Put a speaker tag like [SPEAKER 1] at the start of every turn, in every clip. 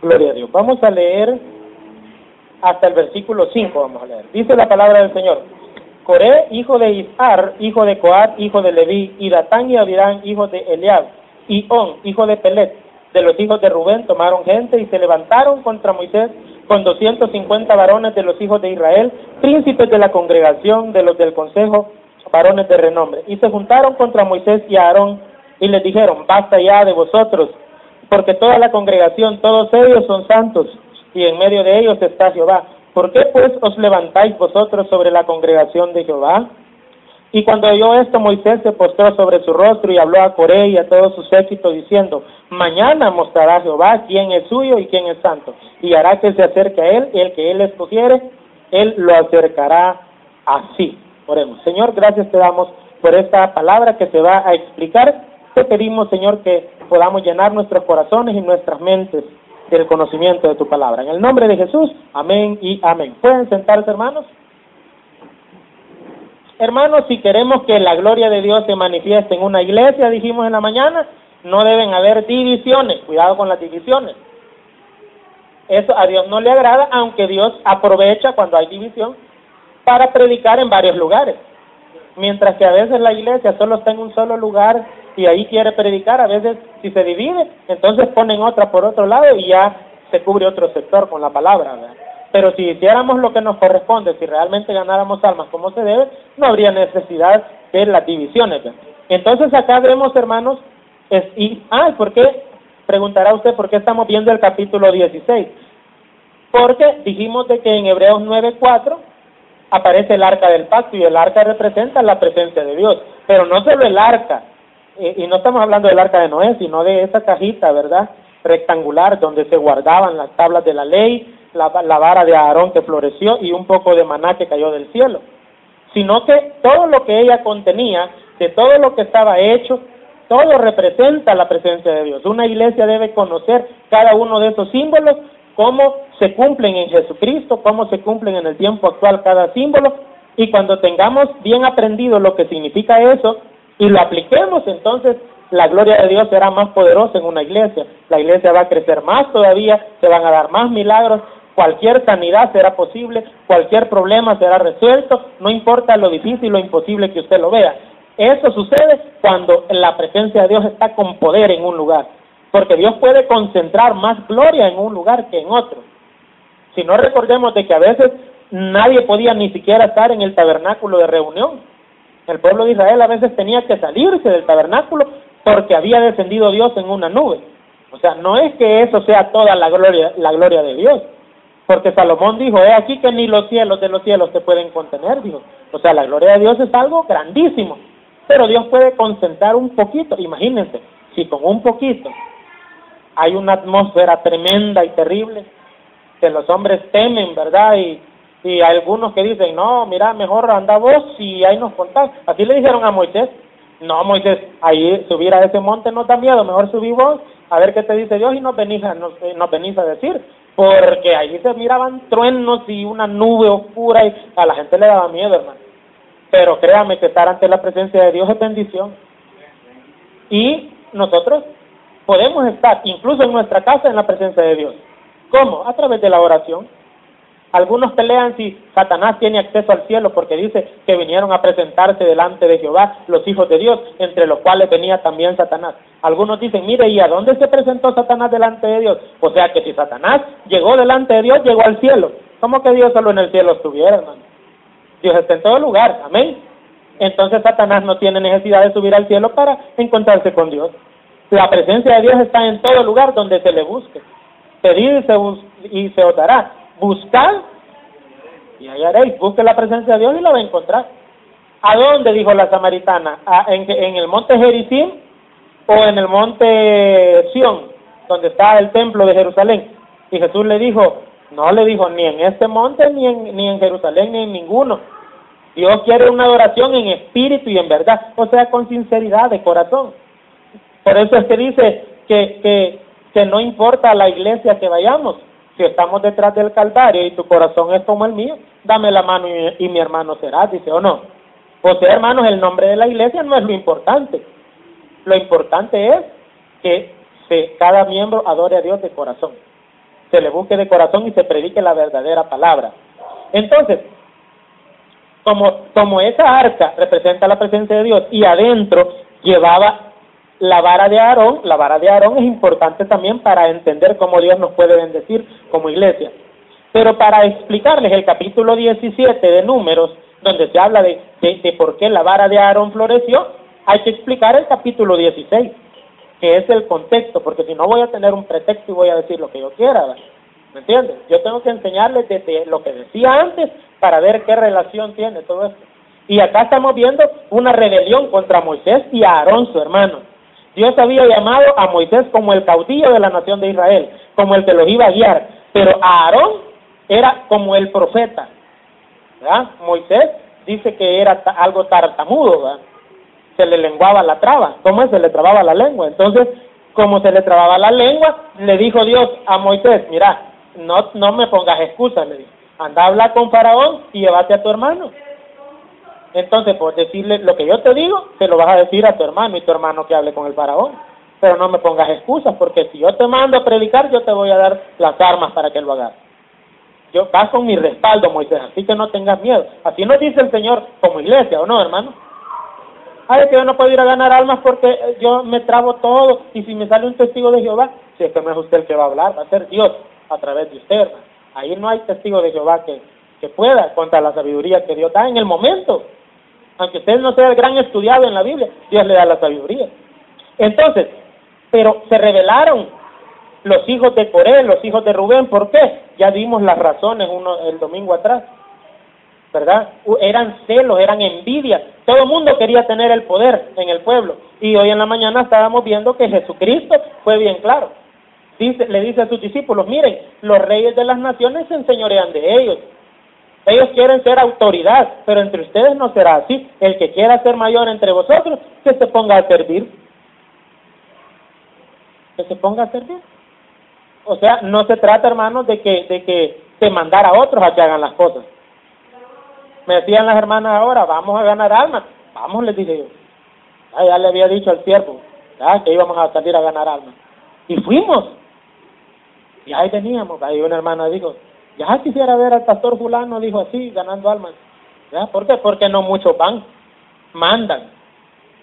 [SPEAKER 1] Gloria a Dios. Vamos a leer hasta el versículo 5, vamos a leer. Dice la palabra del Señor. Coré, hijo de Izhar, hijo de Coat, hijo de Leví, y Datán y Abirán, hijos de Eliab, y On, hijo de Pelet, de los hijos de Rubén, tomaron gente y se levantaron contra Moisés con 250 varones de los hijos de Israel, príncipes de la congregación, de los del consejo, varones de renombre. Y se juntaron contra Moisés y Aarón, y les dijeron, basta ya de vosotros, porque toda la congregación, todos ellos son santos, y en medio de ellos está Jehová. ¿Por qué pues os levantáis vosotros sobre la congregación de Jehová? Y cuando oyó esto, Moisés se postró sobre su rostro y habló a Coré y a todo su séquito, diciendo, mañana mostrará Jehová quién es suyo y quién es santo, y hará que se acerque a él, y el que él escogiere, él lo acercará así. Oremos. Señor, gracias te damos por esta palabra que se va a explicar. Te pedimos, Señor, que podamos llenar nuestros corazones y nuestras mentes del conocimiento de tu palabra. En el nombre de Jesús, amén y amén. ¿Pueden sentarse, hermanos? Hermanos, si queremos que la gloria de Dios se manifieste en una iglesia, dijimos en la mañana, no deben haber divisiones. Cuidado con las divisiones. Eso a Dios no le agrada, aunque Dios aprovecha cuando hay división para predicar en varios lugares. Mientras que a veces la iglesia solo está en un solo lugar y ahí quiere predicar, a veces si se divide, entonces ponen otra por otro lado y ya se cubre otro sector con la palabra, ¿verdad? Pero si hiciéramos lo que nos corresponde, si realmente ganáramos almas como se debe, no habría necesidad de las divisiones, ¿verdad? Entonces acá vemos, hermanos, ¿por qué? Preguntará usted, ¿por qué estamos viendo el capítulo 16? Porque dijimos de que en Hebreos 9:4 aparece el arca del pacto, y el arca representa la presencia de Dios, pero no solo el arca, y no estamos hablando del arca de Noé, sino de esa cajita, ¿verdad?, rectangular, donde se guardaban las tablas de la ley, la vara de Aarón que floreció, y un poco de maná que cayó del cielo, sino que todo lo que ella contenía, de todo lo que estaba hecho, todo representa la presencia de Dios. Una iglesia debe conocer cada uno de esos símbolos, cómo se cumplen en Jesucristo, cómo se cumplen en el tiempo actual cada símbolo, y cuando tengamos bien aprendido lo que significa eso, y lo apliquemos, entonces la gloria de Dios será más poderosa en una iglesia. La iglesia va a crecer más todavía, se van a dar más milagros, cualquier sanidad será posible, cualquier problema será resuelto, no importa lo difícil o imposible que usted lo vea. Eso sucede cuando la presencia de Dios está con poder en un lugar, porque Dios puede concentrar más gloria en un lugar que en otro. Si no, recordemos de que a veces nadie podía ni siquiera estar en el tabernáculo de reunión. El pueblo de Israel a veces tenía que salirse del tabernáculo porque había descendido Dios en una nube. O sea, no es que eso sea toda la gloria de Dios, porque Salomón dijo, he aquí que ni los cielos de los cielos te pueden contener, dijo. O sea, la gloria de Dios es algo grandísimo, pero Dios puede concentrar un poquito. Imagínense, si con un poquito hay una atmósfera tremenda y terrible, que los hombres temen, ¿verdad? Y hay algunos que dicen, no, mira, mejor anda vos y ahí nos contás. Así le dijeron a Moisés, no, Moisés, ahí subir a ese monte no da miedo, mejor subí vos, a ver qué te dice Dios y nos venís a decir, porque allí se miraban truenos y una nube oscura y a la gente le daba miedo, hermano. Pero créame que estar ante la presencia de Dios es bendición. Y nosotros podemos estar, incluso en nuestra casa, en la presencia de Dios. ¿Cómo? A través de la oración. Algunos pelean si Satanás tiene acceso al cielo, porque dice que vinieron a presentarse delante de Jehová los hijos de Dios, entre los cuales venía también Satanás. Algunos dicen, mire, ¿y a dónde se presentó Satanás delante de Dios? O sea que si Satanás llegó delante de Dios, llegó al cielo. ¿Cómo que Dios solo en el cielo estuviera, hermano? Dios está en todo lugar, amén. Entonces Satanás no tiene necesidad de subir al cielo para encontrarse con Dios. La presencia de Dios está en todo lugar donde se le busque. Pedid y se os dará. Buscad y hallaréis. Busque la presencia de Dios y la va a encontrar. ¿A dónde? Dijo la samaritana. ¿En el monte Gerizim o en el monte Sión, donde está el templo de Jerusalén? Y Jesús le dijo, no, le dijo, ni en este monte, ni en Jerusalén, ni en ninguno. Dios quiere una adoración en espíritu y en verdad, o sea, con sinceridad de corazón. Por eso es que dice que no importa a la iglesia que vayamos, si estamos detrás del Calvario y tu corazón es como el mío, dame la mano y mi hermano será, dice, ¿o no? O sea, hermanos, el nombre de la iglesia no es lo importante. Lo importante es que cada miembro adore a Dios de corazón. se le busque de corazón y se predique la verdadera palabra. Entonces, como esa arca representa la presencia de Dios y adentro llevaba la vara de Aarón es importante también para entender cómo Dios nos puede bendecir como iglesia. Pero para explicarles el capítulo 17 de Números, donde se habla de por qué la vara de Aarón floreció, hay que explicar el capítulo 16, que es el contexto, porque si no voy a tener un pretexto y voy a decir lo que yo quiera, ¿verdad? ¿Me entiendes? Yo tengo que enseñarles desde lo que decía antes para ver qué relación tiene todo esto. Y acá estamos viendo una rebelión contra Moisés y a Aarón, su hermano. Dios había llamado a Moisés como el caudillo de la nación de Israel, como el que los iba a guiar, pero a Aarón era como el profeta, ¿verdad? Moisés dice que era algo tartamudo, ¿verdad? Se le lenguaba la traba. ¿Cómo es? Se le trababa la lengua. Entonces, como se le trababa la lengua, le dijo Dios a Moisés, mira, no me pongas excusas, le dijo, anda a hablar con Faraón y llévate a tu hermano. Entonces, por decirle lo que yo te digo, te lo vas a decir a tu hermano y tu hermano que hable con el Faraón. Pero no me pongas excusas, porque si yo te mando a predicar, yo te voy a dar las armas para que lo hagas. Yo vas con mi respaldo, Moisés, así que no tengas miedo. Así nos dice el Señor como iglesia, ¿o no, hermano? Ay, que yo no puedo ir a ganar almas porque yo me trabo todo, y si me sale un testigo de Jehová, si es que no es usted el que va a hablar, va a ser Dios a través de usted, hermano. Ahí no hay testigo de Jehová que pueda contra la sabiduría que Dios da en el momento. Aunque usted no sea el gran estudiado en la Biblia, Dios le da la sabiduría. Entonces, pero se rebelaron los hijos de Coré, los hijos de Rubén. ¿Por qué? Ya dimos las razones el domingo atrás, ¿verdad? Eran celos, eran envidia. Todo el mundo quería tener el poder en el pueblo. Y hoy en la mañana estábamos viendo que Jesucristo fue bien claro. Le dice a sus discípulos, miren, los reyes de las naciones se enseñorean de ellos. Ellos quieren ser autoridad, pero entre ustedes no será así. El que quiera ser mayor entre vosotros, que se ponga a servir. Que se ponga a servir. O sea, no se trata, hermanos, de mandar a otros a que hagan las cosas. Me decían las hermanas ahora, vamos a ganar almas. Vamos, les dije yo. Ya le había dicho al siervo, que íbamos a salir a ganar almas. Y fuimos. Y ahí veníamos. Ahí una hermana dijo, ya quisiera ver al pastor fulano, dijo así, ganando almas. ¿Ya? ¿Por qué? Porque no muchos van, mandan.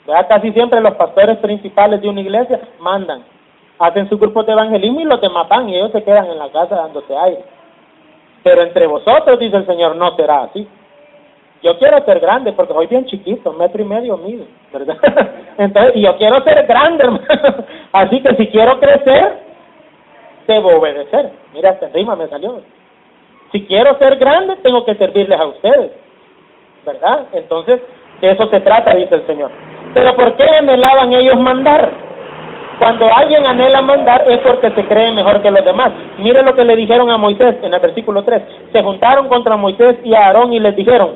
[SPEAKER 1] ¿Ya? Casi siempre los pastores principales de una iglesia mandan. Hacen sus grupos de evangelismo y los demás van y ellos se quedan en la casa dándose aire. Pero entre vosotros, dice el Señor, no será así. Yo quiero ser grande porque soy bien chiquito, 1,5 metros mido, ¿verdad? Entonces, y yo quiero ser grande, hermano. Así que si quiero crecer, debo obedecer. Mira, esta rima me salió. Si quiero ser grande, tengo que servirles a ustedes, ¿verdad? Entonces, de eso se trata, dice el Señor. Pero ¿por qué anhelaban ellos mandar? Cuando alguien anhela mandar es porque se cree mejor que los demás. Mire lo que le dijeron a Moisés en el versículo 3. Se juntaron contra Moisés y a Aarón y les dijeron,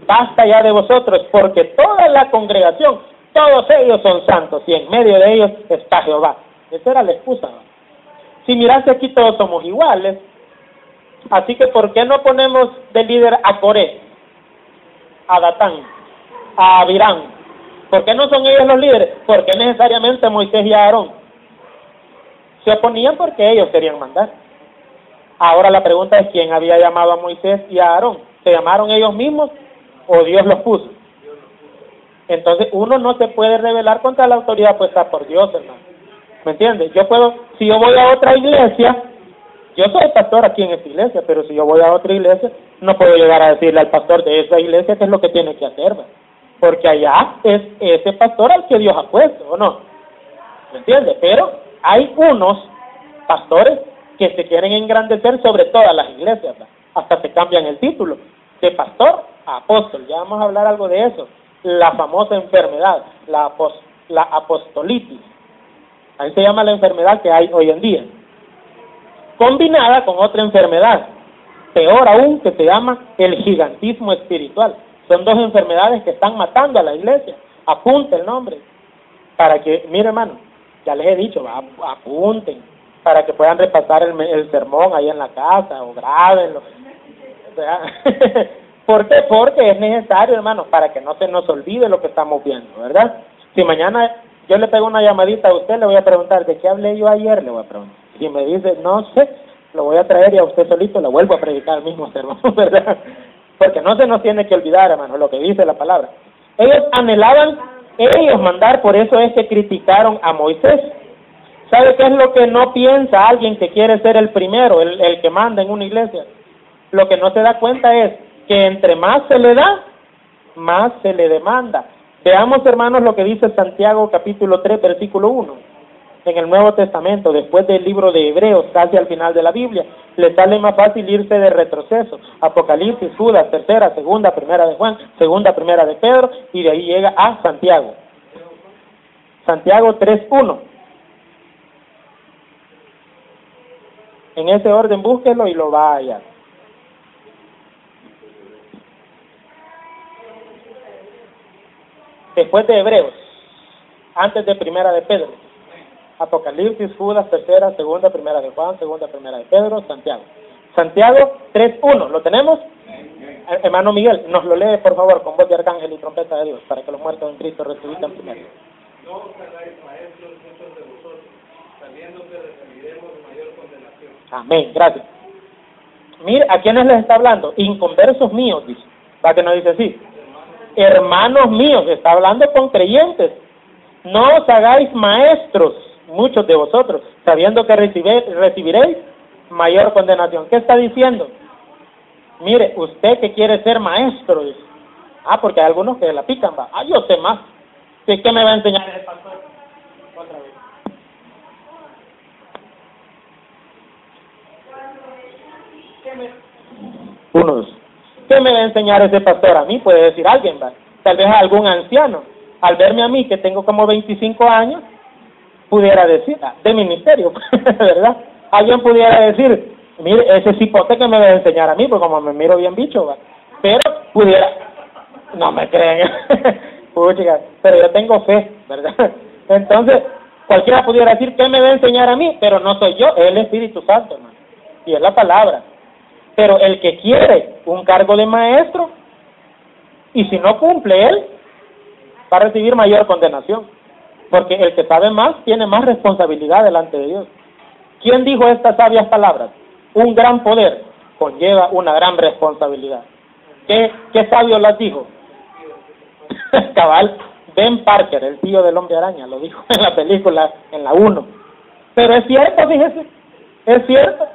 [SPEAKER 1] basta ya de vosotros, porque toda la congregación, todos ellos son santos, y en medio de ellos está Jehová. Esa era la excusa, ¿no? Si mirase aquí todos somos iguales, así que ¿por qué no ponemos de líder a Coré, a Datán, a Abirán? ¿Por qué no son ellos los líderes? ¿Por qué necesariamente Moisés y Aarón? Se oponían porque ellos querían mandar. Ahora la pregunta es, ¿quién había llamado a Moisés y a Aarón? ¿Se llamaron ellos mismos o Dios los puso? Entonces uno no se puede rebelar contra la autoridad puesta por Dios, hermano. ¿Me entiendes? Si yo voy a otra iglesia, yo soy pastor aquí en esta iglesia, pero si yo voy a otra iglesia, no puedo llegar a decirle al pastor de esa iglesia qué es lo que tiene que hacer, ¿verdad? Porque allá es ese pastor al que Dios ha puesto, ¿o no? ¿Me entiendes? Pero hay unos pastores que se quieren engrandecer sobre todas las iglesias, ¿verdad? Hasta se cambian el título de pastor a apóstol. Ya vamos a hablar algo de eso. La famosa enfermedad, la apostolitis. Ahí se llama la enfermedad que hay hoy en día, combinada con otra enfermedad, peor aún, que se llama el gigantismo espiritual. Son dos enfermedades que están matando a la iglesia. Apunte el nombre, para que, mire hermano, ya les he dicho, apunten, para que puedan repasar el sermón ahí en la casa, o grábenlo. ¿Por qué? Porque es necesario, hermano, para que no se nos olvide lo que estamos viendo, ¿verdad? Si mañana yo le pego una llamadita a usted, le voy a preguntar, ¿de qué hablé yo ayer? Le voy a preguntar. Si me dice, no sé, lo voy a traer y a usted solito le vuelvo a predicar el mismo sermón, ¿verdad? Porque no se nos tiene que olvidar, hermano, lo que dice la palabra. Ellos anhelaban ellos mandar, por eso es que criticaron a Moisés. ¿Sabe qué es lo que no piensa alguien que quiere ser el primero, el que manda en una iglesia? Lo que no se da cuenta es que entre más se le da, más se le demanda. Veamos, hermanos, lo que dice Santiago capítulo 3, versículo 1. En el Nuevo Testamento, después del libro de Hebreos, casi al final de la Biblia, le sale más fácil irse de retroceso. Apocalipsis, Judas, tercera, segunda, primera de Juan, segunda, primera de Pedro, y de ahí llega a Santiago. Santiago 3:1. En ese orden búsquelo y lo va a hallar. Después de Hebreos, antes de primera de Pedro. Apocalipsis, Judas, tercera, segunda, primera de Juan, segunda, primera de Pedro, Santiago. Santiago 3:1, ¿lo tenemos? Hermano Miguel, nos lo lee por favor con voz de arcángel y trompeta de Dios, para que los muertos en Cristo resucitan primero.
[SPEAKER 2] No os hagáis maestros muchos de vosotros, sabiendo que recibiremos mayor condenación.
[SPEAKER 1] Amén, gracias. Mire, ¿a quiénes les está hablando? Inconversos míos, dice. ¿Para que no dice así? Hermanos míos, está hablando con creyentes. No os hagáis maestros, muchos de vosotros, sabiendo que recibiréis mayor condenación. ¿Qué está diciendo? Mire, usted que quiere ser maestro, dice. Porque hay algunos que la pican, va. Yo sé más. ¿Qué me va a enseñar el pastor? Otra vez. ¿Qué me va a enseñar ese pastor? A mí puede decir alguien, va. Tal vez a algún anciano. Al verme a mí, que tengo como 25 años, pudiera decir, de ministerio, ¿verdad? Alguien pudiera decir, mire, ese cipote que me va a enseñar a mí, porque como me miro bien bicho, va. Pero pudiera, no me creen, puchica, pero yo tengo fe, ¿verdad? Entonces, cualquiera pudiera decir, ¿qué me va a enseñar a mí? Pero no soy yo, es el Espíritu Santo, hermano, y es la palabra. Pero el que quiere un cargo de maestro, y si no cumple él, va a recibir mayor condenación, porque el que sabe más tiene más responsabilidad delante de Dios. ¿Quién dijo estas sabias palabras? Un gran poder conlleva una gran responsabilidad. ¿Qué sabio las dijo? Cabal, Ben Parker, el tío del Hombre Araña, lo dijo en la película, en la 1. Pero es cierto, fíjese, es cierto.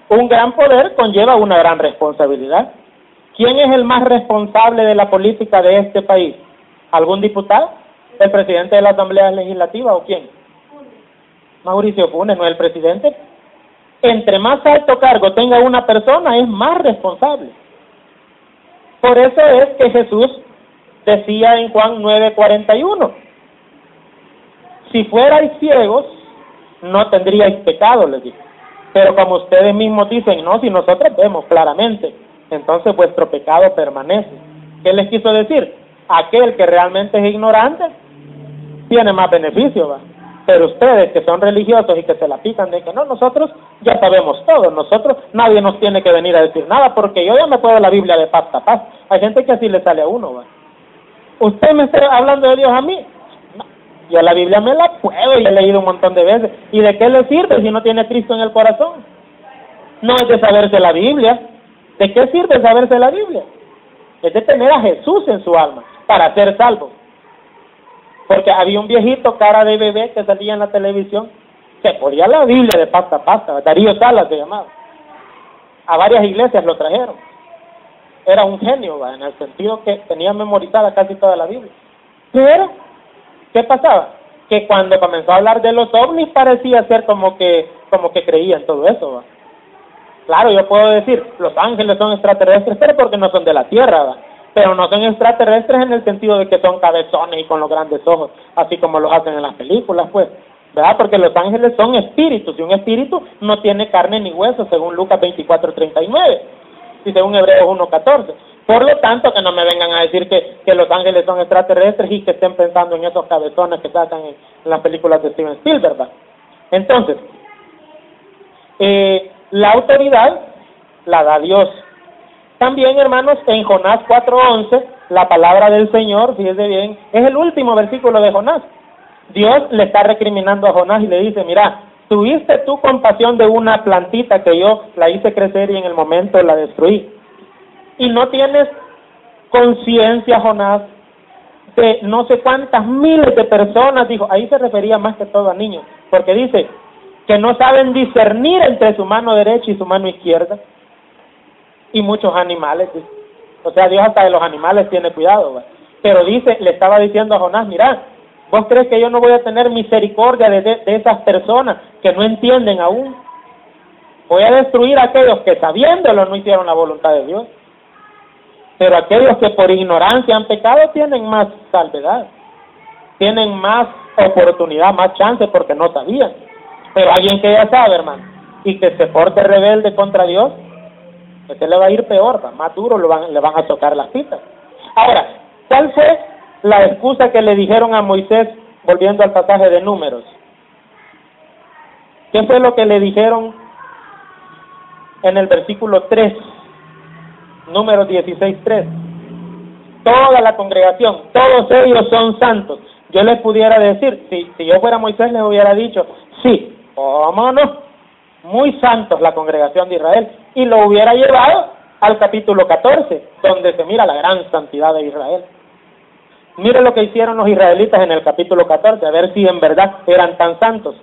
[SPEAKER 1] Un gran poder conlleva una gran responsabilidad. ¿Quién es el más responsable de la política de este país? ¿Algún diputado? ¿El presidente de la Asamblea Legislativa o quién? Mauricio Funes, ¿no es el presidente? Entre más alto cargo tenga una persona, es más responsable. Por eso es que Jesús decía en Juan 9:41, si fuerais ciegos, no tendríais pecado, les dijo. Pero como ustedes mismos dicen, no, si nosotros vemos claramente, entonces vuestro pecado permanece. ¿Qué les quiso decir? Aquel que realmente es ignorante tiene más beneficio, ¿va? Pero ustedes que son religiosos y que se la pican de que no, nosotros ya sabemos todo, nosotros, nadie nos tiene que venir a decir nada, porque yo ya me puedo la Biblia de paz a paz. Hay gente que así le sale a uno, ¿va? ¿Usted me está hablando de Dios a mí? No, yo la Biblia me la puedo y he leído un montón de veces. ¿Y de qué le sirve si no tiene Cristo en el corazón? No es de saberse la Biblia. ¿De qué sirve saberse la Biblia? Es de tener a Jesús en su alma para ser salvo. Porque había un viejito cara de bebé que salía en la televisión, que ponía la Biblia de pasta a pasta, Darío Salas se llamaba. A varias iglesias lo trajeron. Era un genio, ¿va? En el sentido que tenía memorizada casi toda la Biblia. Pero, ¿qué pasaba? Que cuando comenzó a hablar de los ovnis parecía ser como que creía en todo eso, ¿va? Claro, yo puedo decir, los ángeles son extraterrestres, pero porque no son de la Tierra, ¿va? Pero no son extraterrestres en el sentido de que son cabezones y con los grandes ojos, así como los hacen en las películas, pues, ¿verdad? Porque los ángeles son espíritus, y un espíritu no tiene carne ni hueso, según Lucas 24:39, y según Hebreos 1:14. Por lo tanto, que no me vengan a decir que los ángeles son extraterrestres y que estén pensando en esos cabezones que sacan en las películas de Steven Spielberg, ¿verdad? Entonces, la autoridad la da Dios. También, hermanos, en Jonás 4:11, la palabra del Señor, fíjese bien, es el último versículo de Jonás. Dios le está recriminando a Jonás y le dice, mira, ¿tuviste tú compasión de una plantita que yo la hice crecer y en el momento la destruí? Y no tienes conciencia, Jonás, de no sé cuántas miles de personas, dijo, ahí se refería más que todo a niños, porque dice que no saben discernir entre su mano derecha y su mano izquierda, y muchos animales, dice. O sea, Dios hasta de los animales tiene cuidado, ¿va? Pero dice, le estaba diciendo a Jonás, mira, ¿vos crees que yo no voy a tener misericordia de esas personas que no entienden aún? Voy a destruir a aquellos que sabiéndolo no hicieron la voluntad de Dios. Pero aquellos que por ignorancia han pecado tienen más salvedad, tienen más oportunidad, más chance porque no sabían. Pero alguien que ya sabe, hermano, y que se porte rebelde contra Dios, ese le va a ir peor, ¿va? Más duro le van a tocar las citas. Ahora, ¿cuál fue la excusa que le dijeron a Moisés, volviendo al pasaje de Números? ¿Qué fue lo que le dijeron en el versículo 3? Números 16:3. Toda la congregación, todos ellos son santos. Yo les pudiera decir, si yo fuera Moisés, les hubiera dicho, sí, cómo no, muy santos la congregación de Israel, y lo hubiera llevado al capítulo 14, donde se mira la gran santidad de Israel. Mire lo que hicieron los israelitas en el capítulo 14, a ver si en verdad eran tan santos.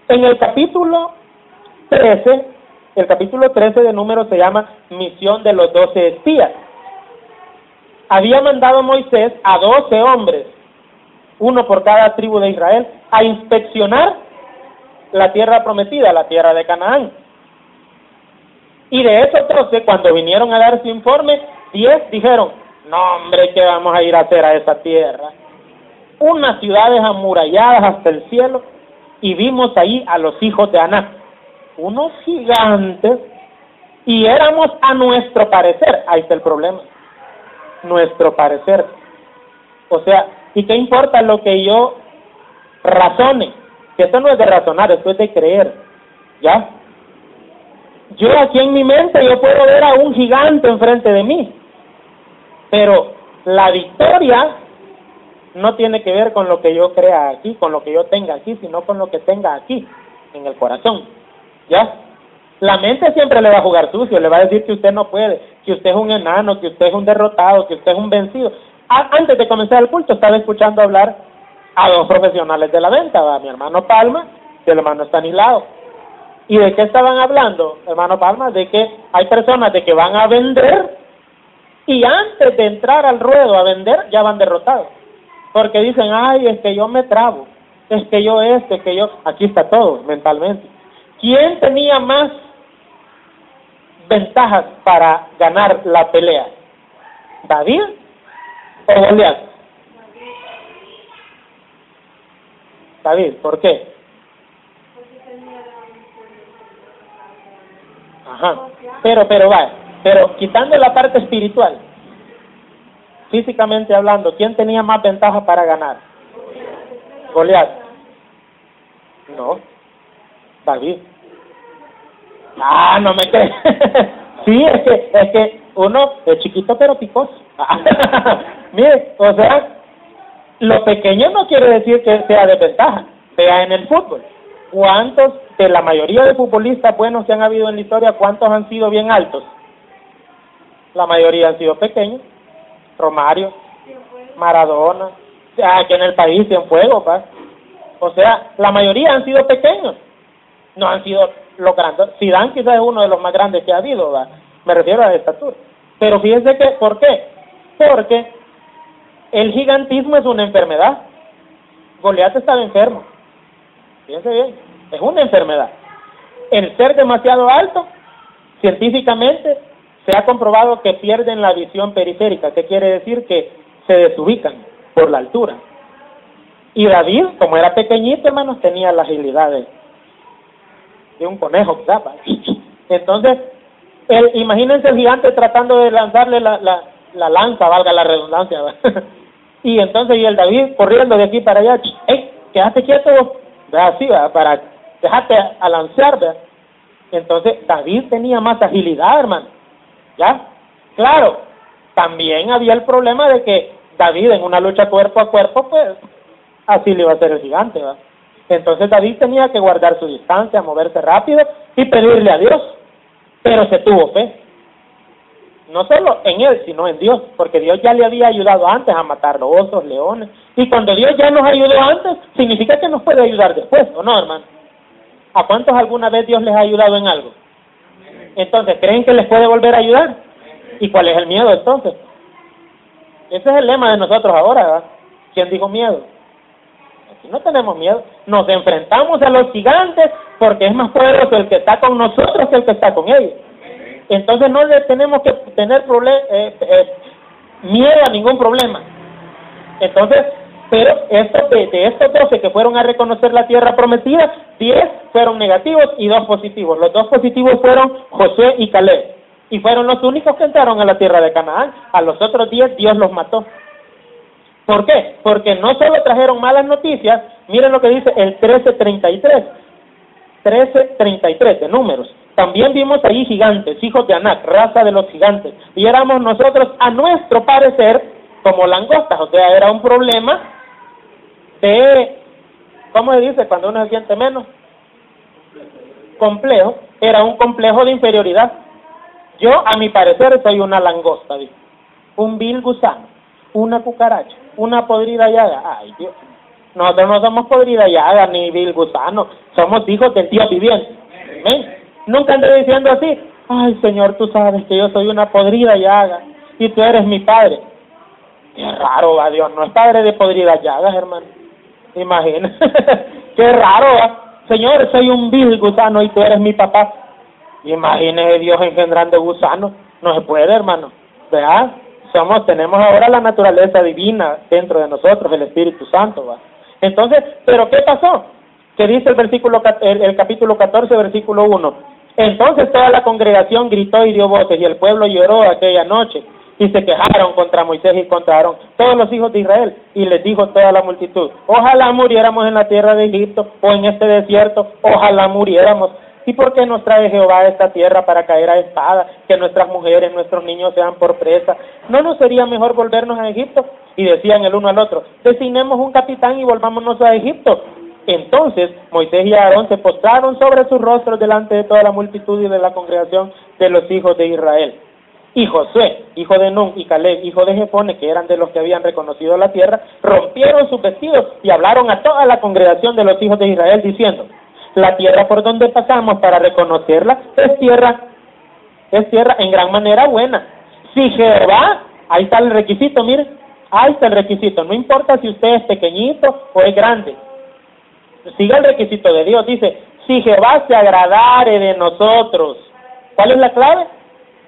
[SPEAKER 1] En el capítulo 13, el capítulo 13 de Números se llama Misión de los 12 espías. Había mandado Moisés a 12 hombres, uno por cada tribu de Israel, a inspeccionar la tierra prometida, la tierra de Canaán. Y de esos 12, cuando vinieron a dar su informe, 10 dijeron, no hombre, ¿qué vamos a ir a hacer a esa tierra? Unas ciudades amuralladas hasta el cielo, y vimos ahí a los hijos de Aná, unos gigantes, y éramos a nuestro parecer, ahí está el problema, nuestro parecer. O sea, ¿y qué importa lo que yo razone? Que esto no es de razonar, esto es de creer, ¿ya? Yo aquí en mi mente yo puedo ver a un gigante enfrente de mí, pero la victoria no tiene que ver con lo que yo crea aquí, con lo que yo tenga aquí, sino con lo que tenga aquí, en el corazón, ¿ya? La mente siempre le va a jugar sucio, le va a decir que usted no puede, que usted es un enano, que usted es un derrotado, que usted es un vencido. Antes de comenzar el culto estaba escuchando hablar a 2 profesionales de la venta, ¿va? Mi hermano Palma y el hermano Stanislao. ¿Y de qué estaban hablando, hermano Palma? De que hay personas de que van a vender y antes de entrar al ruedo a vender ya van derrotados. Porque dicen, ay, es que yo me trabo, es que yo es que yo... Aquí está todo mentalmente. ¿Quién tenía más ventajas para ganar la pelea? ¿David o Goliat? David, ¿por qué? Ajá, pero quitando la parte espiritual, físicamente hablando, ¿quién tenía más ventaja para ganar? Goliat. No, David. No me crees. Sí, es que uno es chiquito pero picoso. Mire, o sea, lo pequeño no quiere decir que sea desventaja. Vea en el fútbol. ¿Cuántos de la mayoría de futbolistas buenos que han habido en la historia, cuántos han sido bien altos? La mayoría han sido pequeños. Romario, Maradona, aquí en el país Cienfuegos, ¿va? O sea, la mayoría han sido pequeños, no han sido los grandes. Zidane quizás es uno de los más grandes que ha habido, ¿va? Me refiero a la estatura. Pero fíjense que, ¿por qué? Porque el gigantismo es una enfermedad. Goliat estaba enfermo. Fíjense bien, es una enfermedad. El ser demasiado alto, científicamente, se ha comprobado que pierden la visión periférica. ¿Qué quiere decir? Que se desubican por la altura. Y David, como era pequeñito, hermanos, tenía la agilidad de un conejo, ¿sabes? Entonces, imagínense el gigante tratando de lanzarle la lanza, valga la redundancia, ¿verdad? Y entonces, y el David corriendo de aquí para allá, ¡ey, quédate quieto! Así, ¿verdad? Para dejarte a lanzar, ¿verdad? Entonces, David tenía más agilidad, hermano, ¿ya? Claro, también había el problema de que David en una lucha cuerpo a cuerpo, pues, así le iba a ser el gigante, ¿verdad? Entonces David tenía que guardar su distancia, moverse rápido y pedirle a Dios, pero se tuvo fe. No solo en él, sino en Dios, porque Dios ya le había ayudado antes a matar osos, leones, y cuando Dios ya nos ayudó antes, significa que nos puede ayudar después, ¿o no, hermano? ¿A cuántos alguna vez Dios les ha ayudado en algo? Entonces, ¿creen que les puede volver a ayudar? ¿Y cuál es el miedo entonces? Ese es el lema de nosotros ahora, ¿verdad? ¿Quién dijo miedo? Aquí no tenemos miedo, nos enfrentamos a los gigantes porque es más poderoso el que está con nosotros que el que está con ellos. Entonces no le tenemos que tener miedo a ningún problema. Entonces, pero de estos 12 que fueron a reconocer la tierra prometida, 10 fueron negativos y 2 positivos. Los 2 positivos fueron Josué y Caleb, y fueron los únicos que entraron a la tierra de Canaán. A los otros 10 Dios los mató. ¿Por qué? Porque no solo trajeron malas noticias. Miren lo que dice el 13:33 de Números. También vimos allí gigantes, hijos de Anac, raza de los gigantes, y éramos nosotros, a nuestro parecer, como langostas. O sea, era un problema de, ¿cómo se dice cuando uno se siente menos? Complejo. Era un complejo de inferioridad. Yo, a mi parecer, soy una langosta, ¿viste? Un vil gusano, una cucaracha, una podrida llaga. Ay, Dios. Nosotros no somos podrida llaga ni vil gusano, somos hijos del Dios viviente. ¿Ven? Nunca andé diciendo así: ay, Señor, tú sabes que yo soy una podrida llaga y tú eres mi padre. Qué raro, va Dios, no es padre de podridas llagas, hermano. Imagina, qué raro, va. Señor, soy un vil gusano y tú eres mi papá. Imagínese Dios engendrando gusanos. No se puede, hermano. ¿Verdad? Tenemos ahora la naturaleza divina dentro de nosotros, el Espíritu Santo, va. Entonces, ¿pero qué pasó? Que dice el capítulo 14, versículo 1. Entonces toda la congregación gritó y dio voces, y el pueblo lloró aquella noche, y se quejaron contra Moisés y contra Aarón, todos los hijos de Israel, y les dijo toda la multitud: ojalá muriéramos en la tierra de Egipto, o en este desierto, ojalá muriéramos. ¿Y por qué nos trae Jehová a esta tierra para caer a espada, que nuestras mujeres, nuestros niños sean por presa? ¿No nos sería mejor volvernos a Egipto? Y decían el uno al otro: designemos un capitán y volvámonos a Egipto. Entonces Moisés y Aarón se postraron sobre sus rostros delante de toda la multitud y de la congregación de los hijos de Israel. Y Josué, hijo de Nun, y Caleb, hijo de Jefone, que eran de los que habían reconocido la tierra, rompieron sus vestidos y hablaron a toda la congregación de los hijos de Israel, diciendo: la tierra por donde pasamos para reconocerla es tierra en gran manera buena. Si Jehová, ahí está el requisito, mire, ahí está el requisito, no importa si usted es pequeñito o es grande, siga el requisito de Dios, dice: si Jehová se agradare de nosotros. ¿Cuál es la clave?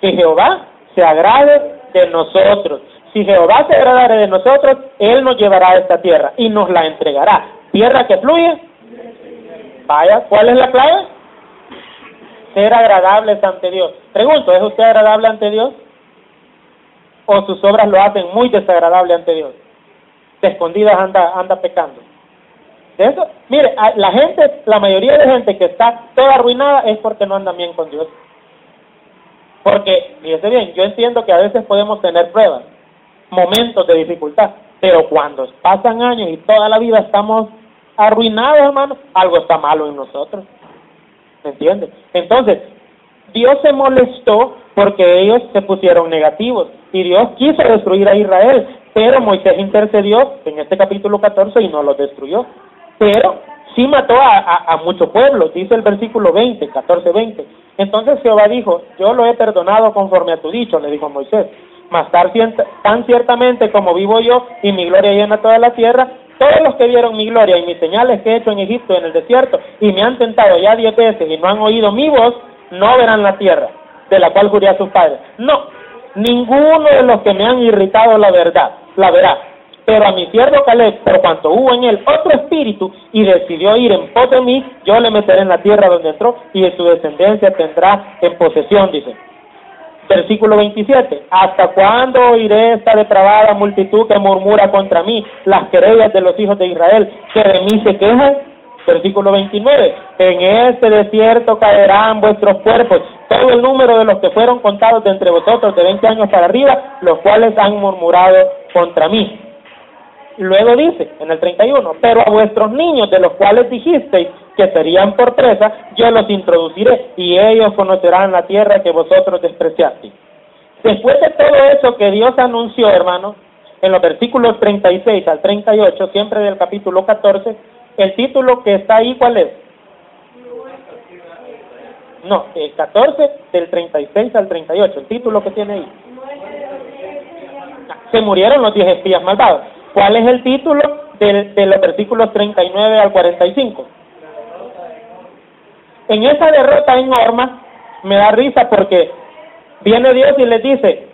[SPEAKER 1] Que Jehová se agrade de nosotros. Si Jehová se agradare de nosotros, Él nos llevará a esta tierra y nos la entregará. Tierra que fluye. Vaya, ¿cuál es la clave? Ser agradables ante Dios. Pregunto, ¿es usted agradable ante Dios? ¿O sus obras lo hacen muy desagradable ante Dios? De escondidas anda pecando. De eso, mire, la mayoría de gente que está toda arruinada es porque no anda bien con Dios. Porque, fíjese bien, yo entiendo que a veces podemos tener pruebas, momentos de dificultad, pero cuando pasan años y toda la vida estamos arruinados, hermano, algo está malo en nosotros. ¿Me entiendes? Entonces, Dios se molestó porque ellos se pusieron negativos y Dios quiso destruir a Israel, pero Moisés intercedió en este capítulo 14 y no los destruyó. Pero sí mató a mucho pueblo, dice el versículo 20, 14-20. Entonces Jehová dijo: yo lo he perdonado conforme a tu dicho, le dijo a Moisés, mas tan ciertamente como vivo yo y mi gloria llena toda la tierra, todos los que vieron mi gloria y mis señales que he hecho en Egipto, en el desierto, y me han tentado ya 10 veces y no han oído mi voz, no verán la tierra, de la cual juré a sus padres. No, ninguno de los que me han irritado la verdad, la verá. Pero a mi siervo Caleb, por cuanto hubo en él otro espíritu y decidió ir en pos de mí, yo le meteré en la tierra donde entró y en su descendencia tendrá en posesión, dice. Versículo 27, ¿hasta cuándo oiré esta depravada multitud que murmura contra mí, las querellas de los hijos de Israel, que de mí se quejan? Versículo 29, en este desierto caerán vuestros cuerpos, todo el número de los que fueron contados de entre vosotros de 20 años para arriba, los cuales han murmurado contra mí. Luego dice, en el 31, pero a vuestros niños, de los cuales dijisteis que serían por presa, yo los introduciré, y ellos conocerán la tierra que vosotros despreciasteis. Después de todo eso que Dios anunció, hermanos, en los versículos 36 al 38, siempre del capítulo 14, el título que está ahí, ¿cuál es? No, el 14 del 36 al 38, el título que tiene ahí. Se murieron los 10 espías malvados. ¿Cuál es el título de los versículos 39 al 45? En esa derrota enorme me da risa porque viene Dios y les dice,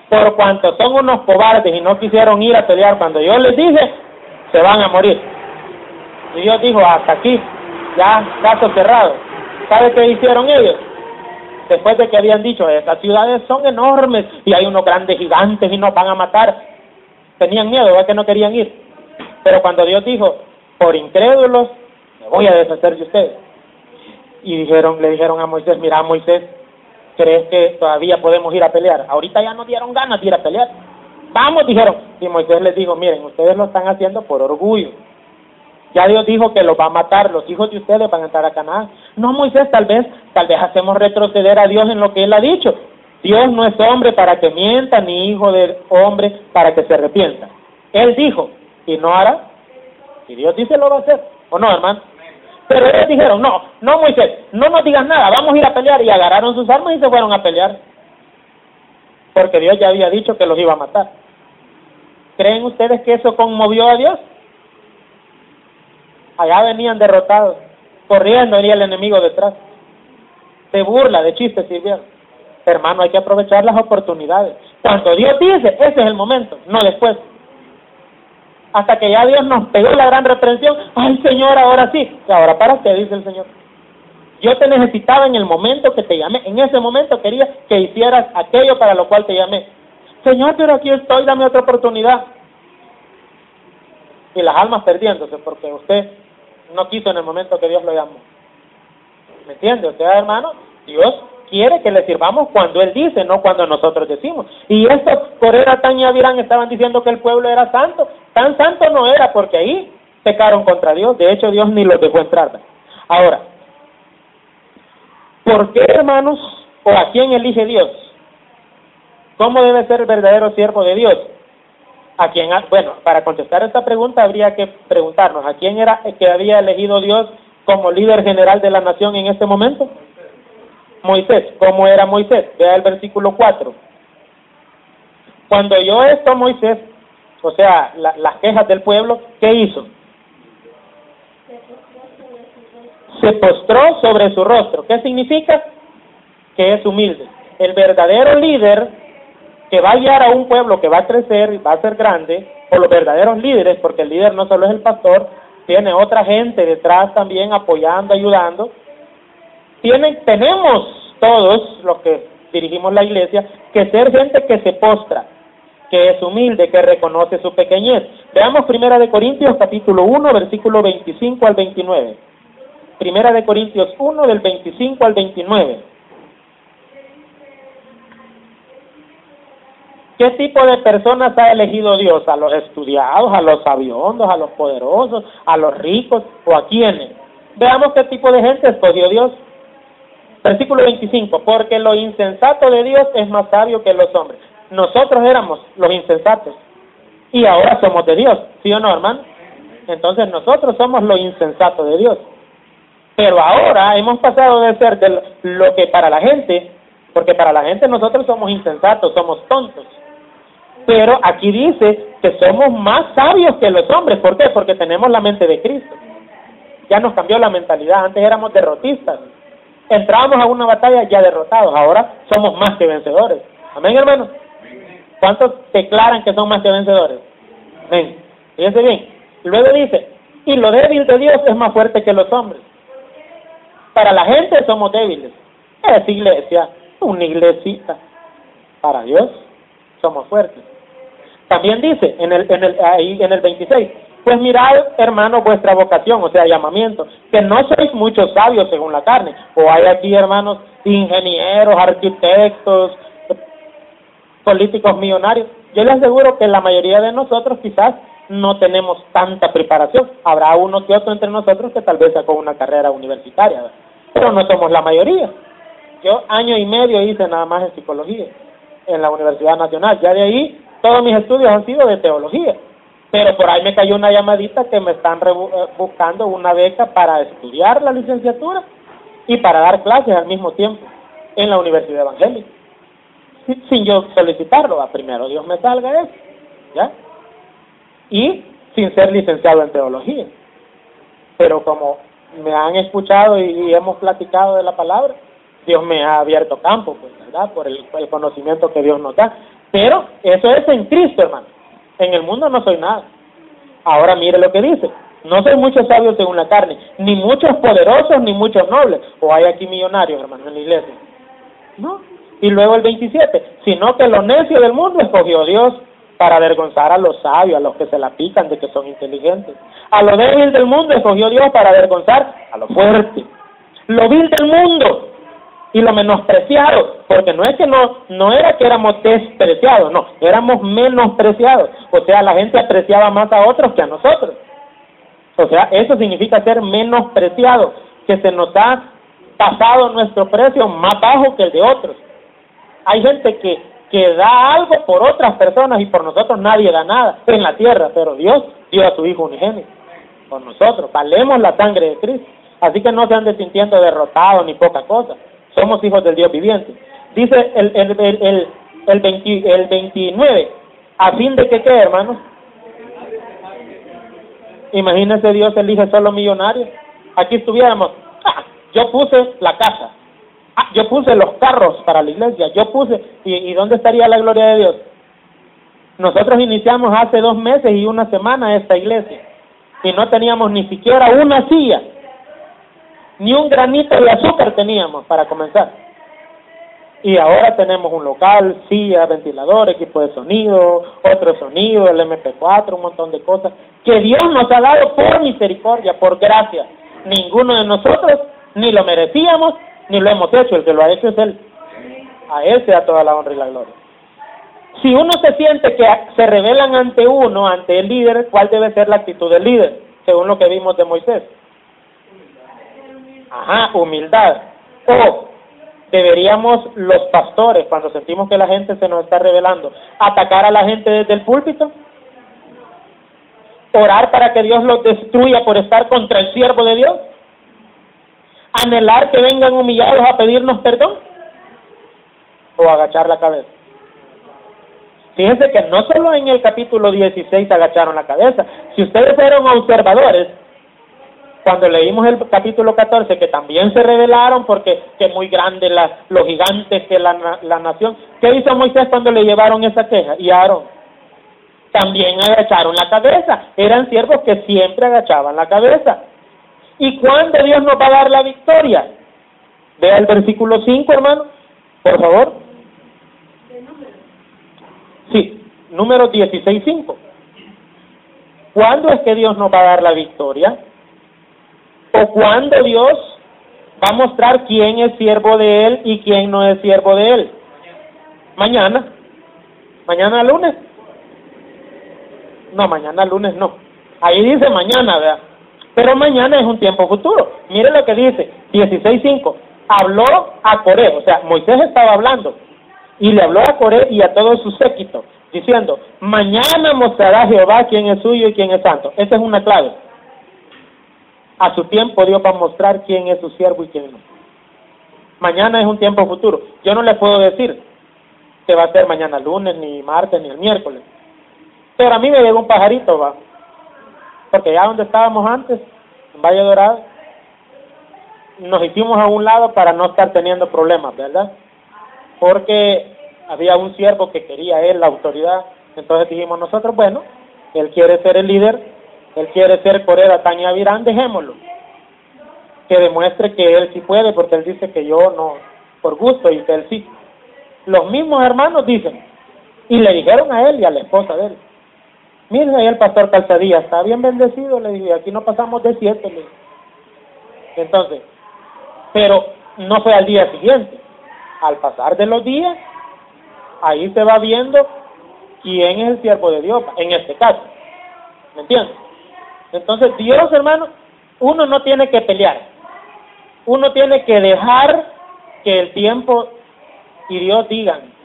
[SPEAKER 1] por cuanto son unos cobardes y no quisieron ir a pelear cuando yo les dije, se van a morir. Y Dios dijo, hasta aquí, ya caso cerrado. ¿Sabe qué hicieron ellos? Después de que habían dicho, estas ciudades son enormes y hay unos grandes gigantes y nos van a matar. Tenían miedo, ¿verdad? Que no querían ir. Pero cuando Dios dijo, por incrédulos, me voy a deshacer de ustedes. Y le dijeron a Moisés, mira Moisés, ¿crees que todavía podemos ir a pelear? Ahorita ya nos dieron ganas de ir a pelear. Vamos, dijeron. Y Moisés les dijo, miren, ustedes lo están haciendo por orgullo. Ya Dios dijo que los va a matar, los hijos de ustedes van a entrar a Canaán. No, Moisés, tal vez hacemos retroceder a Dios en lo que Él ha dicho. Dios no es hombre para que mienta, ni hijo de hombre para que se arrepienta. Él dijo, y no hará. Si Dios dice, lo va a hacer. ¿O no, hermano? Pero ellos dijeron, no Moisés, no nos digas nada, vamos a ir a pelear. Y agarraron sus armas y se fueron a pelear. Porque Dios ya había dicho que los iba a matar. ¿Creen ustedes que eso conmovió a Dios? Allá venían derrotados, corriendo, venía el enemigo detrás. De burla, de chiste sirvieron. Hermano, hay que aprovechar las oportunidades. Cuando Dios dice, ese es el momento, no después. Hasta que ya Dios nos pegó la gran reprensión, ay Señor, ahora sí. ¿Y ahora para qué? Dice el Señor. Yo te necesitaba en el momento que te llamé. En ese momento quería que hicieras aquello para lo cual te llamé. Señor, pero aquí estoy, dame otra oportunidad. Y las almas perdiéndose porque usted no quiso en el momento que Dios lo llamó. ¿Me entiende? O sea, hermano, Dios quiere que le sirvamos cuando Él dice, no cuando nosotros decimos. Y estos Coré, Datán y Abirán estaban diciendo que el pueblo era santo. Tan santo no era, porque ahí pecaron contra Dios. De hecho, Dios ni los dejó entrar. Ahora, ¿por qué, hermanos, o a quién elige Dios? ¿Cómo debe ser el verdadero siervo de Dios? ¿A quién? Bueno, para contestar esta pregunta habría que preguntarnos, ¿a quién era el que había elegido Dios como líder general de la nación en este momento? Moisés. ¿Cómo era Moisés? Vea el versículo 4. Cuando oyó esto Moisés, o sea, las quejas del pueblo, ¿qué hizo? Se postró sobre su rostro. ¿Qué significa? Que es humilde. El verdadero líder que va a guiar a un pueblo que va a crecer y va a ser grande, o los verdaderos líderes, porque el líder no solo es el pastor, tiene otra gente detrás también apoyando, ayudando. Tenemos todos los que dirigimos la iglesia que ser gente que se postra, que es humilde, que reconoce su pequeñez. Veamos 1 Corintios capítulo 1, versículo 25 al 29. 1 Corintios 1, del 25 al 29. ¿Qué tipo de personas ha elegido Dios? ¿A los estudiados, a los sabiondos, a los poderosos, a los ricos o a quiénes? Veamos qué tipo de gente escogió Dios. Versículo 25, porque lo insensato de Dios es más sabio que los hombres. Nosotros éramos los insensatos y ahora somos de Dios, ¿sí o no, hermano? Entonces nosotros somos lo insensato de Dios. Pero ahora hemos pasado de ser de lo que para la gente, porque para la gente nosotros somos insensatos, somos tontos. Pero aquí dice que somos más sabios que los hombres. ¿Por qué? Porque tenemos la mente de Cristo. Ya nos cambió la mentalidad. Antes éramos derrotistas. Entrábamos a una batalla ya derrotados. Ahora somos más que vencedores. Amén, hermanos. ¿Cuántos declaran que son más que vencedores? Amén. Fíjense bien. Luego dice, y lo débil de Dios es más fuerte que los hombres. Para la gente somos débiles. Es iglesia, una iglesita. Para Dios somos fuertes. También dice en el 26, pues mirad, hermanos, vuestra vocación, o sea, llamamiento, que no sois muchos sabios según la carne, o hay aquí, hermanos, ingenieros, arquitectos, políticos millonarios. Yo les aseguro que la mayoría de nosotros quizás no tenemos tanta preparación. Habrá uno que otro entre nosotros que tal vez sacó una carrera universitaria, ¿verdad? Pero no somos la mayoría. Yo 1 año y medio hice nada más en psicología en la Universidad Nacional. Ya de ahí todos mis estudios han sido de teología. Pero por ahí me cayó una llamadita que me están buscando una beca para estudiar la licenciatura y para dar clases al mismo tiempo en la Universidad Evangélica. Sin yo solicitarlo, primero Dios me salga eso, ¿ya? Y sin ser licenciado en teología. Pero como me han escuchado y hemos platicado de la palabra, Dios me ha abierto campo, pues, ¿verdad? Por el conocimiento que Dios nos da. Pero eso es en Cristo, hermano. En el mundo no soy nada. Ahora mire lo que dice. No soy muchos sabios según la carne, ni muchos poderosos, ni muchos nobles. O hay aquí millonarios, hermano, en la iglesia. No. Y luego el 27. Sino que lo necio del mundo escogió Dios para avergonzar a los sabios, a los que se la pican de que son inteligentes. A lo débil del mundo escogió Dios para avergonzar a lo fuerte. Lo vil del mundo y lo menospreciado, porque no es que no era que éramos despreciados, no, éramos menospreciados. O sea, la gente apreciaba más a otros que a nosotros. O sea, eso significa ser menospreciado, que se nos ha pasado nuestro precio más bajo que el de otros. Hay gente que da algo por otras personas y por nosotros nadie da nada en la tierra, pero Dios dio a su Hijo unigénito por nosotros. Valemos la sangre de Cristo. Así que no se anden sintiendo derrotados ni poca cosa. Somos hijos del Dios viviente. Dice el 29, ¿a fin de que qué, hermanos? Imagínense, Dios elige solo millonarios. Aquí estuviéramos, yo puse la casa, yo puse los carros para la iglesia, yo puse, ¿y dónde estaría la gloria de Dios? Nosotros iniciamos hace 2 meses y 1 semana esta iglesia, y no teníamos ni siquiera una silla, ni un granito de azúcar teníamos para comenzar. Y ahora tenemos un local, sillas, ventilador, equipo de sonido, otro sonido, el MP4, un montón de cosas que Dios nos ha dado por misericordia, por gracia. Ninguno de nosotros ni lo merecíamos, ni lo hemos hecho. El que lo ha hecho es Él. A Él sea toda la honra y la gloria. Si uno se siente que se rebelan ante uno, ante el líder, ¿cuál debe ser la actitud del líder? Según lo que vimos de Moisés. Humildad. O deberíamos los pastores, cuando sentimos que la gente se nos está rebelando, atacar a la gente desde el púlpito, orar para que Dios los destruya por estar contra el siervo de Dios, anhelar que vengan humillados a pedirnos perdón, o agachar la cabeza. Fíjense que no solo en el capítulo 16 agacharon la cabeza. Si ustedes fueron observadores, cuando leímos el capítulo 14, que también se rebelaron porque que muy grandes los gigantes que la nación. ¿Qué hizo Moisés cuando le llevaron esa queja? Y Aarón. También agacharon la cabeza. Eran siervos que siempre agachaban la cabeza. ¿Y cuándo Dios nos va a dar la victoria? Vea el versículo 5, hermano, por favor. Sí, número 16:5. ¿Cuándo es que Dios nos va a dar la victoria? ¿O cuándo Dios va a mostrar quién es siervo de Él y quién no es siervo de Él? Mañana. ¿Mañana lunes? No, mañana lunes no. Ahí dice mañana, ¿verdad? Pero mañana es un tiempo futuro. Mire lo que dice, 16:5. Habló a Coré, o sea, Moisés estaba hablando, y le habló a Coré y a todo su séquito, diciendo, mañana mostrará Jehová quién es suyo y quién es santo. Esa es una clave. A su tiempo Dios va a mostrar quién es su siervo y quién no. Mañana es un tiempo futuro. Yo no le puedo decir que va a ser mañana lunes, ni martes, ni el miércoles. Pero a mí me llegó un pajarito, va. Porque ya donde estábamos antes, en Valle Dorado, nos hicimos a un lado para no estar teniendo problemas, ¿verdad? Porque había un siervo que quería él la autoridad. Entonces dijimos nosotros, bueno, él quiere ser el líder, él quiere ser Coré, Datán y Abirán, dejémoslo. Que demuestre que él sí puede, porque él dice que yo no, por gusto, y que él sí. Los mismos hermanos dicen, y le dijeron a él y a la esposa de él, miren ahí el pastor Calzadilla, está bien bendecido, le dije, aquí no pasamos de 7, le dije. Entonces, pero no fue al día siguiente. Al pasar de los días, ahí se va viendo quién es el siervo de Dios, en este caso. ¿Me entiendes? Entonces Dios, hermano, uno no tiene que pelear. Uno tiene que dejar que el tiempo y Dios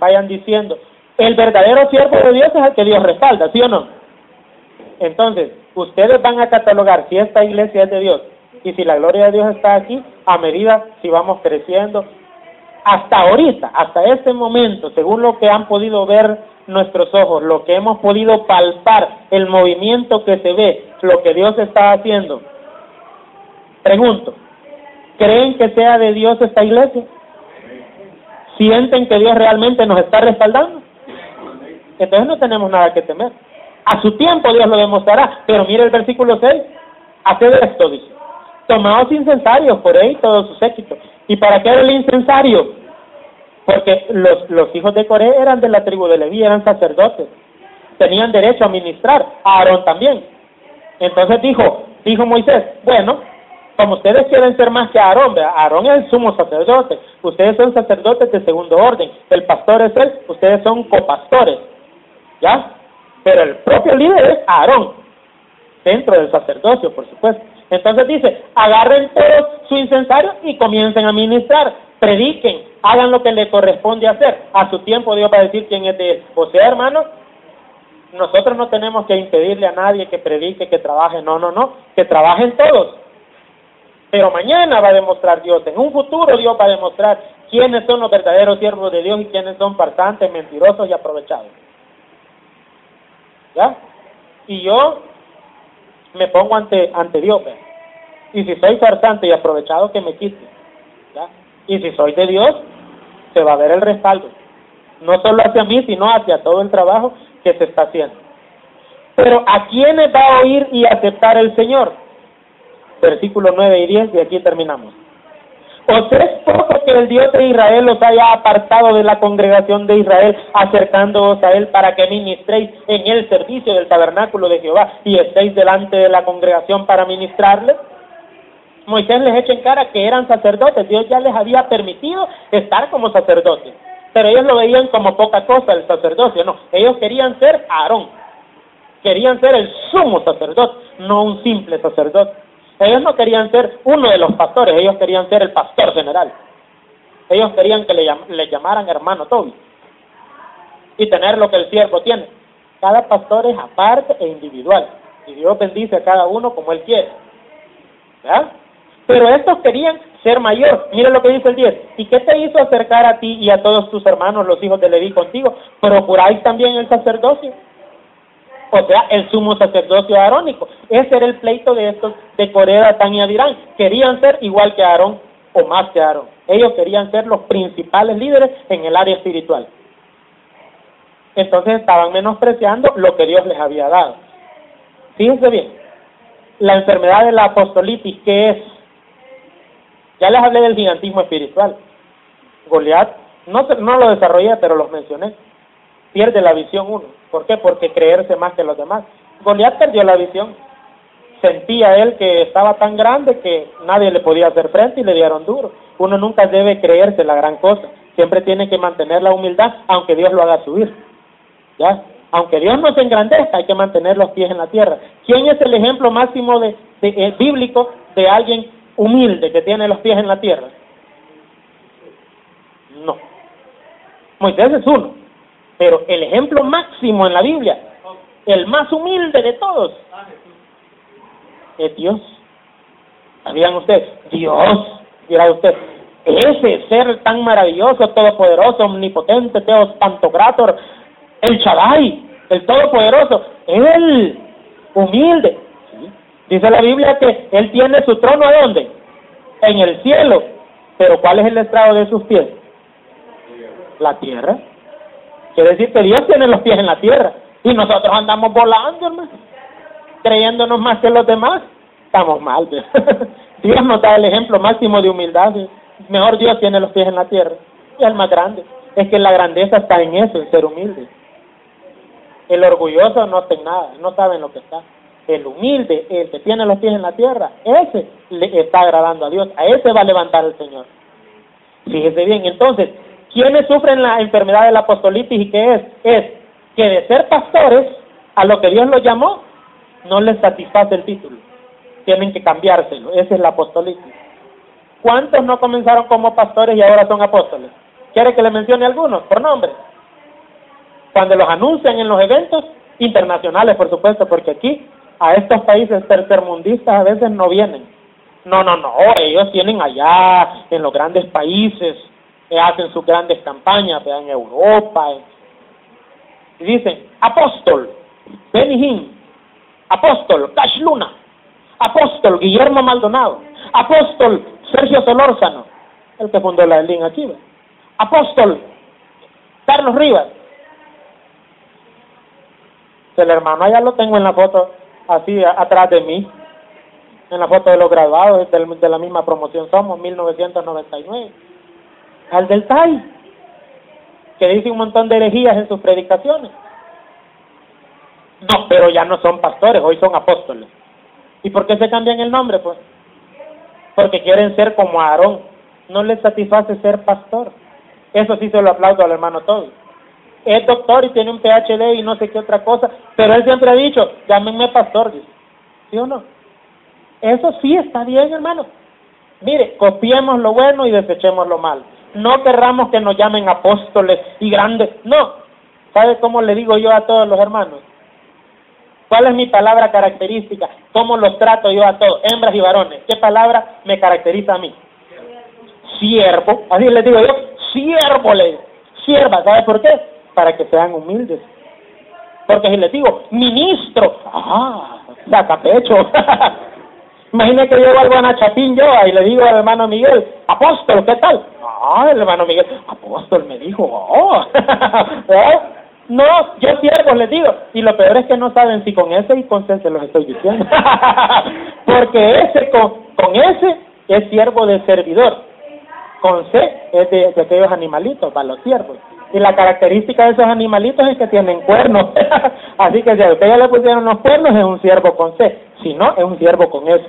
[SPEAKER 1] vayan diciendo. El verdadero siervo de Dios es el que Dios respalda, ¿sí o no? Entonces, ustedes van a catalogar si esta iglesia es de Dios y si la gloria de Dios está aquí, a medida si vamos creciendo. Hasta ahorita, hasta este momento, según lo que han podido ver nuestros ojos, lo que hemos podido palpar, el movimiento que se ve, lo que Dios está haciendo. Pregunto, ¿creen que sea de Dios esta iglesia? ¿Sienten que Dios realmente nos está respaldando? Entonces no tenemos nada que temer. A su tiempo Dios lo demostrará. Pero mire el versículo 6. Haced esto, dice. Tomaos incensarios por ahí todos sus séquitos. ¿Y para qué era el incensario? Porque los hijos de Coré eran de la tribu de Leví, eran sacerdotes. Tenían derecho a ministrar. A Aarón también. Entonces dijo Moisés, bueno, como ustedes quieren ser más que Aarón, ¿verdad? Aarón es el sumo sacerdote, ustedes son sacerdotes de segundo orden, el pastor es él, ustedes son copastores, ¿ya? Pero el propio líder es Aarón, dentro del sacerdocio, por supuesto. Entonces dice, agarren todos su incensario y comiencen a ministrar, prediquen, hagan lo que le corresponde hacer. A su tiempo Dios va a decir quién es de él. O sea, hermanos, nosotros no tenemos que impedirle a nadie que predique, que trabaje, no, que trabajen todos. Pero mañana va a demostrar Dios, en un futuro Dios va a demostrar quiénes son los verdaderos siervos de Dios y quiénes son farsantes, mentirosos y aprovechados. ¿Ya? Y yo me pongo ante Dios, ¿verdad? Y si soy farsante y aprovechado, que me quite, ¿ya? Y si soy de Dios, se va a ver el respaldo. No solo hacia mí, sino hacia todo el trabajo que se está haciendo. Pero ¿a quiénes va a oír y aceptar el Señor? Versículos 9 y 10, y aquí terminamos. ¿Os es poco que el Dios de Israel os haya apartado de la congregación de Israel, acercándoos a él para que ministréis en el servicio del tabernáculo de Jehová y estéis delante de la congregación para ministrarle? Moisés les echa en cara que eran sacerdotes, Dios ya les había permitido estar como sacerdotes, pero ellos lo veían como poca cosa el sacerdocio, no, ellos querían ser Aarón, querían ser el sumo sacerdote, no un simple sacerdote. Ellos no querían ser uno de los pastores, ellos querían ser el pastor general. Ellos querían que le llamaran hermano Toby y tener lo que el siervo tiene. Cada pastor es aparte e individual y Dios bendice a cada uno como él quiere, ¿verdad? Pero estos querían ser mayor. Mira lo que dice el 10. ¿Y qué te hizo acercar a ti y a todos tus hermanos, los hijos de Leví, contigo? ¿Procuráis también el sacerdocio? O sea, el sumo sacerdocio arónico. Ese era el pleito de estos de Coré, Datán y Avirán. Querían ser igual que Aarón o más que Aarón. Ellos querían ser los principales líderes en el área espiritual. Entonces estaban menospreciando lo que Dios les había dado. Fíjense bien, la enfermedad de la apostolitis, ¿qué es? Ya les hablé del gigantismo espiritual. Goliat, no lo desarrollé, pero los mencioné. Pierde la visión uno. ¿Por qué? Porque creerse más que los demás. Goliat perdió la visión. Sentía él que estaba tan grande que nadie le podía hacer frente y le dieron duro. Uno nunca debe creerse la gran cosa. Siempre tiene que mantener la humildad, aunque Dios lo haga subir. ¿Ya? Aunque Dios no se engrandezca, hay que mantener los pies en la tierra. ¿Quién es el ejemplo máximo bíblico de alguien humilde que tiene los pies en la tierra? No. Moisés es uno. Pero el ejemplo máximo en la Biblia, el más humilde de todos, es Dios. ¿Sabían ustedes? Dios, dirá usted, ese ser tan maravilloso, todopoderoso, omnipotente, Teos Pantocrátor, el Shaddai, el todopoderoso, Él, humilde. ¿Sí? Dice la Biblia que Él tiene su trono, ¿a dónde? En el cielo. Pero ¿cuál es el estrado de sus pies? La tierra. Quiere decir que Dios tiene los pies en la tierra y nosotros andamos volando, hermano, creyéndonos más que los demás. Estamos mal, ¿sí? Dios nos da el ejemplo máximo de humildad, ¿sí? Mejor Dios tiene los pies en la tierra y el más grande. Es que la grandeza está en eso, en ser humilde. El orgulloso no está en nada, no sabe en lo que está. El humilde, el que tiene los pies en la tierra, ese le está agradando a Dios, a ese va a levantar el Señor. Fíjese bien, entonces, ¿quiénes sufren la enfermedad de la apostolitis y qué es? Es que de ser pastores, a lo que Dios los llamó, No les satisface el título. Tienen que cambiárselo. Esa es la apostolitis. ¿Cuántos no comenzaron como pastores y ahora son apóstoles? ¿Quiere que le mencione algunos por nombre? Cuando los anuncian en los eventos internacionales, por supuesto, porque aquí a estos países tercermundistas a veces no vienen. No, ellos tienen allá en los grandes países, hacen sus grandes campañas, en Europa, y dicen, apóstol, Benny Hinn, apóstol, Cash Luna, apóstol, Guillermo Maldonado, apóstol, Sergio Solórzano, el que fundó la LIN aquí, apóstol, Carlos Rivas. El hermano allá lo tengo en la foto, así atrás de mí, en la foto de los graduados de la misma promoción somos, 1999. Al del TAI, que dice un montón de herejías en sus predicaciones. No, pero ya no son pastores, hoy son apóstoles. ¿Y por qué se cambian el nombre? Pues porque quieren ser como Aarón. No les satisface ser pastor. Eso sí se lo aplaudo al hermano Toby. Es doctor y tiene un PhD y no sé qué otra cosa, pero él siempre ha dicho, llámenme pastor, dice. ¿Sí o no? Eso sí está bien, hermano. Mire, copiemos lo bueno y desechemos lo malo. No querramos que nos llamen apóstoles y grandes. No. ¿Sabe cómo le digo yo a todos los hermanos? ¿Cuál es mi palabra característica? ¿Cómo los trato yo a todos, hembras y varones? ¿Qué palabra me caracteriza a mí? Siervo. Así les digo yo, siervo, sierva. ¿Sabe por qué? Para que sean humildes. Porque si les digo, ministro, saca pecho. Imagínate que llego al Guanachapín yo y le digo al hermano Miguel, apóstol, ¿qué tal? El hermano Miguel, apóstol, me dijo, No, yo siervo les digo, y lo peor es que no saben si con S y con C se los estoy diciendo. Porque ese con S es siervo de servidor, con C es de aquellos animalitos, para los siervos. Y la característica de esos animalitos es que tienen cuernos. Así que si a usted ya le pusieron los cuernos, es un siervo con C. Si no, es un siervo con S.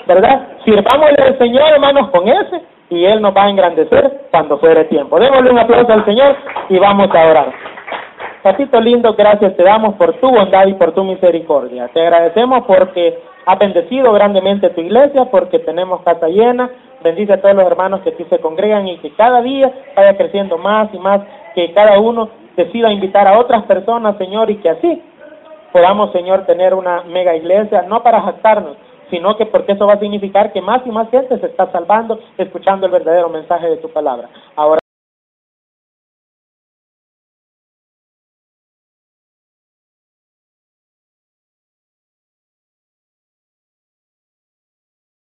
[SPEAKER 1] ¿Verdad? Sirvámosle al Señor, hermanos, con S, y Él nos va a engrandecer cuando fuere tiempo. Démosle un aplauso al Señor y vamos a orar. Papito lindo, gracias te damos por tu bondad y por tu misericordia. Te agradecemos porque has bendecido grandemente tu iglesia, porque tenemos casa llena. Bendice a todos los hermanos que aquí se congregan y que cada día vaya creciendo más y más, que cada uno decida invitar a otras personas, Señor, y que así podamos, Señor, tener una mega iglesia, no para jactarnos, sino que porque eso va a significar que más y más gente se está salvando, escuchando el verdadero mensaje de tu palabra. Ahora